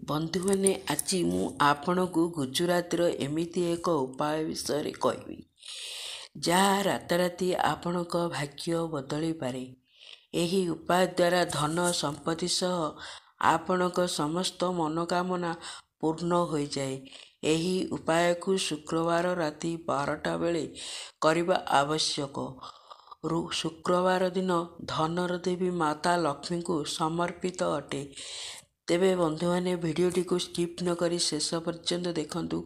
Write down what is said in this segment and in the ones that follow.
ବନ୍ଧୁମାନେ, ଆଜି ମୁଁ ଆପଣଙ୍କୁ ଗୁଜୁରାଟର ଏମିତି ଏକ ଉପାୟ ବିଷୟରେ କହିବି, ଯାହା ରାତାରାତି ଆପଣଙ୍କ ଭାଗ୍ୟ ବଦଳାଇ ପାରେ। ଏହି ଉପାୟ ଦ୍ୱାରା ଧନ ସମ୍ପତ୍ତି ସହ ଆପଣଙ୍କ ସମସ୍ତ ମନୋକାମନା ପୂର୍ଣ୍ଣ ହୋଇଯାଏ। ଏହି ଉପାୟକୁ ଶୁକ୍ରବାର ରାତି 12ଟା ବେଳେ କରିବା ଆବଶ୍ୟକ। ଶୁକ୍ରବାର ଦିନ ଧନର ଦେବୀ ମାତା ଲକ୍ଷ୍ମୀଙ୍କୁ ସମର୍ପିତ ଅଟେ। ତେବେ ବନ୍ଧୁମାନେ, ଭିଡ଼ିଓଟିକୁ ସ୍କିପ୍ ନ କରି ଶେଷ ପର୍ଯ୍ୟନ୍ତ ଦେଖନ୍ତୁ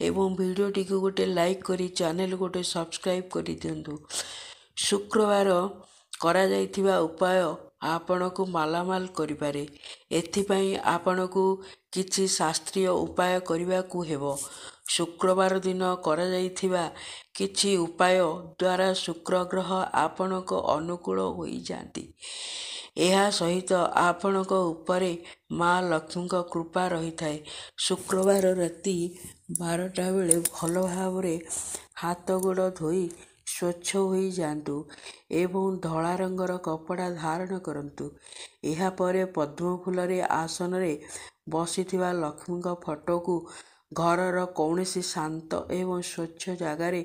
ଏବଂ ଭିଡ଼ିଓଟିକୁ ଗୋଟେ ଲାଇକ୍ କରି ଚ୍ୟାନେଲ ଗୋଟେ ସବସ୍କ୍ରାଇବ୍ କରିଦିଅନ୍ତୁ। ଶୁକ୍ରବାର କରାଯାଇଥିବା ଉପାୟ ଆପଣଙ୍କୁ ମାଲାମାଲ କରିପାରେ। ଏଥିପାଇଁ ଆପଣଙ୍କୁ କିଛି ଶାସ୍ତ୍ରୀୟ ଉପାୟ କରିବାକୁ ହେବ। ଶୁକ୍ରବାର ଦିନ କରାଯାଇଥିବା କିଛି ଉପାୟ ଦ୍ୱାରା ଶୁକ୍ର ଗ୍ରହ ଆପଣଙ୍କ ଅନୁକୂଳ ହୋଇଯାଆନ୍ତି। ଏହା ସହିତ ଆପଣଙ୍କ ଉପରେ ମା ଲକ୍ଷ୍ମୀଙ୍କ କୃପା ରହିଥାଏ। ଶୁକ୍ରବାର ରାତି 12ଟା ବେଳେ ଭଲ ଭାବରେ ହାତ ଗୋଡ଼ ଧୋଇ ସ୍ୱଚ୍ଛ ହୋଇଯାଆନ୍ତୁ ଏବଂ ଧଳା ରଙ୍ଗର କପଡ଼ା ଧାରଣ କରନ୍ତୁ। ଏହାପରେ ପଦ୍ମ ଫୁଲରେ ଆସନରେ ବସିଥିବା ଲକ୍ଷ୍ମୀଙ୍କ ଫଟୋକୁ ଘରର କୌଣସି ଶାନ୍ତ ଏବଂ ସ୍ୱଚ୍ଛ ଜାଗାରେ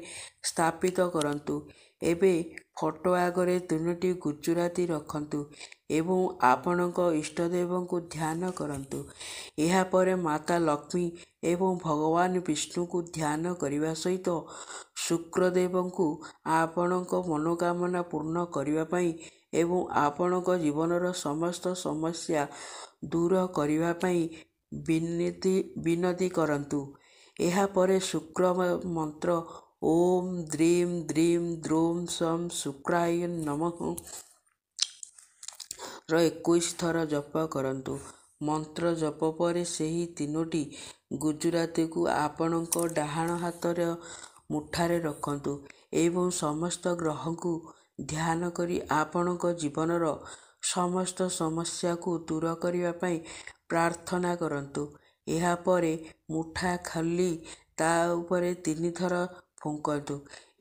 ସ୍ଥାପିତ କରନ୍ତୁ। ଏବେ ଫଟୋ ଆଗରେ 3ଟି ଗୁଜୁରାତି ରଖନ୍ତୁ ଏବଂ ଆପଣଙ୍କ ଇଷ୍ଟଦେବଙ୍କୁ ଧ୍ୟାନ କରନ୍ତୁ। ଏହାପରେ ମାତା ଲକ୍ଷ୍ମୀ ଏବଂ ଭଗବାନ ବିଷ୍ଣୁଙ୍କୁ ଧ୍ୟାନ କରିବା ସହିତ ଶୁକ୍ରଦେବଙ୍କୁ ଆପଣଙ୍କ ମନୋକାମନା ପୂର୍ଣ୍ଣ କରିବା ପାଇଁ ଏବଂ ଆପଣଙ୍କ ଜୀବନର ସମସ୍ତ ସମସ୍ୟା ଦୂର କରିବା ପାଇଁ ବିନତି କରନ୍ତୁ। ଏହାପରେ ଶୁକ୍ର ମନ୍ତ୍ର ଓମ୍ ଦ୍ରିଂ ଦ୍ରିଂ ଦ୍ରୌଂ ସଂ ଶୁକ୍ରାୟ ନମଃ ର 21 ଥର ଜପ କରନ୍ତୁ। ମନ୍ତ୍ର ଜପ ପରେ ସେହି 3ଟି ଗୁଜୁରାତିକୁ ଆପଣଙ୍କ ଡାହାଣ ହାତର ମୁଠାରେ ରଖନ୍ତୁ ଏବଂ ସମସ୍ତ ଗ୍ରହଙ୍କୁ ଧ୍ୟାନ କରି ଆପଣଙ୍କ ଜୀବନର ସମସ୍ତ ସମସ୍ୟାକୁ ଦୂର କରିବା ପାଇଁ ପ୍ରାର୍ଥନା କରନ୍ତୁ। ଏହାପରେ ମୁଠା ଖୋଲି ତା ଉପରେ 3 ଥର ଫୁଙ୍କନ୍ତୁ।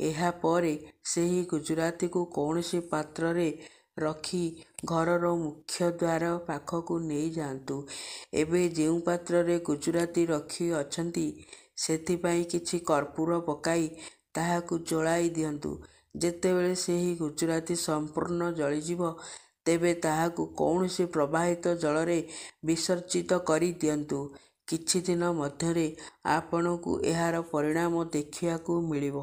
ଏହାପରେ ସେହି ଗୁଜୁରାତିକୁ କୌଣସି ପାତ୍ରରେ ରଖି ଘରର ମୁଖ୍ୟ ଦ୍ୱାର ପାଖକୁ ନେଇଯାଆନ୍ତୁ। ଏବେ ଯେଉଁ ପାତ୍ରରେ ଗୁଜୁରାତି ରଖିଅଛନ୍ତି ସେଥିପାଇଁ କିଛି କର୍ପୂର ପକାଇ ତାହାକୁ ଜଳାଇ ଦିଅନ୍ତୁ। ଯେତେବେଳେ ସେହି ଗୁଜୁରାତି ସମ୍ପୂର୍ଣ୍ଣ ଜଳିଯିବ, ତେବେ ତାହାକୁ କୌଣସି ପ୍ରବାହିତ ଜଳରେ ବିସର୍ଜିତ କରି ଦିଅନ୍ତୁ। କିଛି ଦିନ ମଧ୍ୟରେ ଆପଣଙ୍କୁ ଏହାର ପରିଣାମ ଦେଖିବାକୁ ମିଳିବ।